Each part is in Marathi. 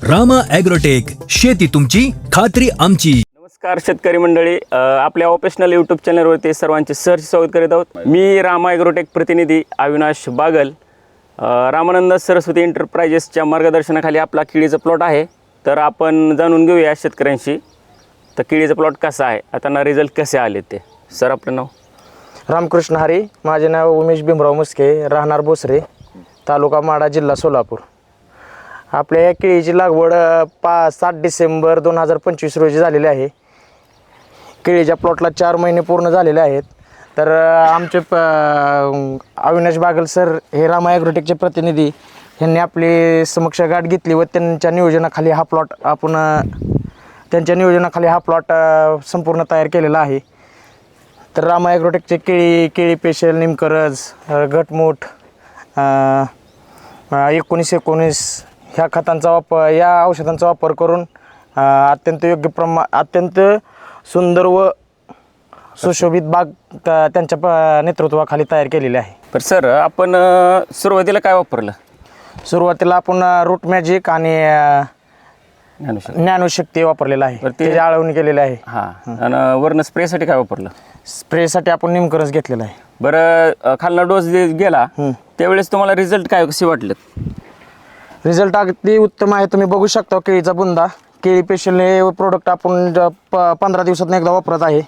रामा ॲग्रोटेक, शेती तुमची खात्री आमची. नमस्कार शेतकरी मंडळी, आपल्या ऑफिशियल यूट्यूब चॅनलवरती सर्वांचे सहर्ष स्वागत करीत आहोत. मी रामा ॲग्रोटेक प्रतिनिधी अविनाश बागल. रामानंद सरस्वती एंटरप्राइजेसच्या मार्गदर्शनाखाली आपला केळीचा प्लॉट आहे. तर आपण जाणून घेऊया शेतकऱ्यांशी तर केळीचा प्लॉट कसा आहे, आता रिझल्ट कसे आले ते. सर आपलं नाव? रामकृष्ण हरी. माझे नाव उमेश भीमराव मुस्के, राहणार बोसरे, तालुका माढा, जिल्हा सोलापूर. आपल्या या केळीची लागवड 7 डिसेंबर 2025 रोजी झालेली आहे. केळीच्या प्लॉटला 4 महिने पूर्ण झालेले आहेत. तर आमचे अविनाश बागल सर हे रामा ॲग्रोटेकचे प्रतिनिधी यांनी आपली समक्ष गाठ घेतली व त्यांच्या नियोजनाखाली हा प्लॉट संपूर्ण तयार केलेला आहे. तर रामा ॲग्रोटेकचे केळी पेशल, निमकरज, घटमुट, 1919 ह्या खतांचा वापर, या औषधांचा वापर करून अत्यंत सुंदर व सुशोभित बाग त्यांच्या नेतृत्वाखाली तयार केलेली आहे. तर सर आपण सुरुवातीला काय वापरलं? सुरुवातीला आपण रूट मॅजिक आणि ज्ञानशक्ती वापरलेला आहे, ते आळवणी केलेलं आहे. हां, आणि वरनं स्प्रेसाठी काय वापरलं? स्प्रेसाठी आपण निमकरज घेतलेला आहे. बरं, खालना डोस गेला त्यावेळेस तुम्हाला रिझल्ट काय कसे वाटले? रिझल्ट अगदी उत्तम आहे. तुम्ही बघू शकता केळीचा बुंदा. केळी पेशल हे प्रोडक्ट आपण 15 दिवसात एकदा वापरत आहे.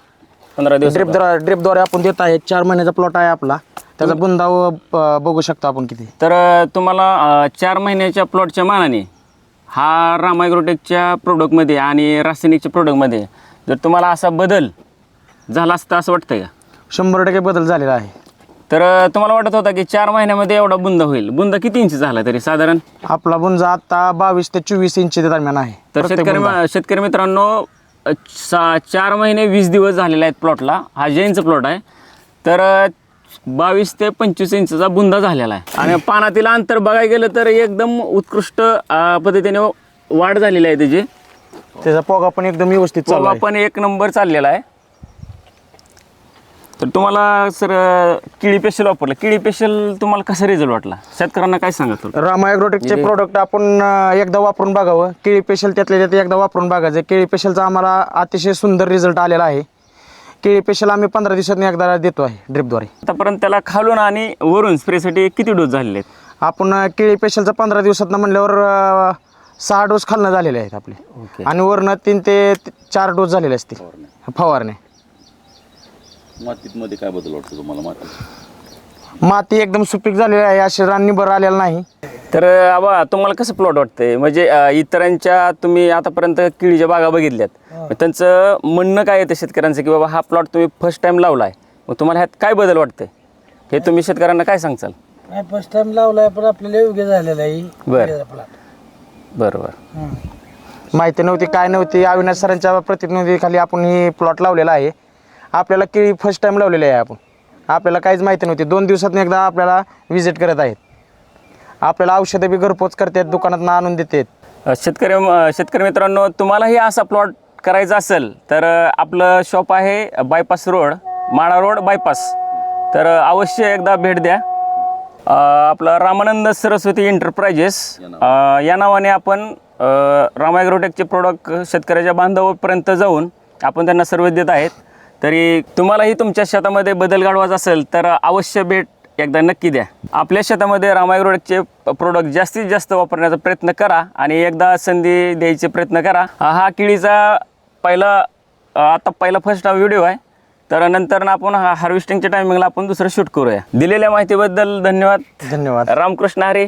15 दिवस ड्रिपद्वारे आपण देत आहे. 4 महिन्याचा प्लॉट आहे आपला. त्याचा बुंदा बघू शकता आपण किती. तर तुम्हाला 4 महिन्याच्या प्लॉटच्या मानाने हा रामा ॲग्रोटेकच्या प्रोडक्टमध्ये आणि रासायनिकच्या प्रोडक्टमध्ये जर तुम्हाला असा बदल झाला असता असं वाटतंय का? 100% बदल झालेला आहे. तर तुम्हाला वाटत होता की 4 महिन्यामध्ये एवढा बुंदा होईल? बुंदा किती इंच झाला तरी साधारण? आपला बुंदा आता 22 ते 24 इंच दरम्यान आहे. तर शेतकरी मित्रांनो, 4 महिने 20 दिवस झालेले आहेत प्लॉटला. हा जैनचा प्लॉट आहे. तर 22 ते 25 इंचचा बुंदा झालेला आहे. आणि पानातील अंतर बघायला गेलं तर एकदम उत्कृष्ट पद्धतीने वाढ झालेली आहे त्याची. त्याचा पोगा पण एकदम व्यवस्थित चालू आहे. पण 1 नंबर चाललेला आहे. तर तुम्हाला सर केळी पेशल वापरलं, केळी पेशल तुम्हाला कसा रिझल्ट वाटला? शेतकऱ्यांना काय सांगत? रामा ॲग्रोटेकचे प्रोडक्ट आपण एकदा वापरून बघावं. केळी पेशल त्यातल्या त्यात एकदा वापरून बघायचं. केळी पेशलचा आम्हाला अतिशय सुंदर रिझल्ट आलेला आहे. केळी पेशल आम्ही 15 दिवसांनी एकदा देतो आहे ड्रिपद्वारे. आतापर्यंत त्याला खालून आणि वरून स्प्रेसाठी किती डोस झालेले आहेत? आपण केळी पेशलचा 15 दिवसात म्हणल्यावर 6 डोस खालनं झालेले आहेत आपले. आणि वरनं 3 ते 4 डोस झालेले असतील फवारणे. मातीमध्ये काय बदल वाटतो तुम्हाला? माती एकदम सुपीक झालेली आहे, अशी राननी बरं आलेलं नाही. तर आबा तुम्हाला कसं प्लॉट वाटतंय? म्हणजे इतरांच्या तुम्ही आतापर्यंत केळीच्या बागा बघितल्यात, त्यांचं म्हणणं काय येतं शेतकऱ्यांचं की बाबा हा प्लॉट तुम्ही फर्स्ट टाइम लावला आहे, मग तुम्हाला ह्यात काय बदल वाटतंय हे तुम्ही शेतकऱ्यांना काय सांगचाल? फर्स्ट टाइम लावलाय पण आपल्याला योग्य झालेला आहे. बरोबर. माहिती नव्हती, काय नव्हती. अविनाश सरांच्या प्रतिनिधीखाली आपण ही प्लॉट लावलेला आहे. आपल्याला केळी फर्स्ट टाइम लावलेली आहे आपण. आपल्याला काहीच माहिती नव्हती. 2 दिवसात एकदा आपल्याला व्हिजिट करत आहेत. आपल्याला औषधं बी घरपोच करतात, दुकानात आणून देतात. शेतकरी मित्रांनो, तुम्हालाही असा प्लॉट करायचा असेल तर आपलं शॉप आहे bypass road, Madha road bypass. तर अवश्य एकदा भेट द्या. आपलं रामानंद सरस्वती एंटरप्राइजेस या नावाने आपण रामा ॲग्रोटेकचे प्रोडक्ट शेतकऱ्याच्या बांधवापर्यंत जाऊन आपण त्यांना सर्व्हिस देत आहेत. तरी तुम्हालाही तुमच्या शेतामध्ये बदल घडवायचा असेल तर अवश्य भेट एकदा नक्की द्या. आपल्या शेतामध्ये रामा ॲग्रोटेकचे प्रोडक्ट जास्तीत जास्त वापरण्याचा प्रयत्न करा आणि एकदा संधी द्यायचे प्रयत्न करा. हा केळीचा पहिला फर्स्ट व्हिडिओ आहे. तर नंतर आपण हार्वेस्टिंगच्या टायमिंगला आपण दुसरं शूट करूया. दिलेल्या माहितीबद्दल धन्यवाद. धन्यवाद. रामकृष्ण हरी.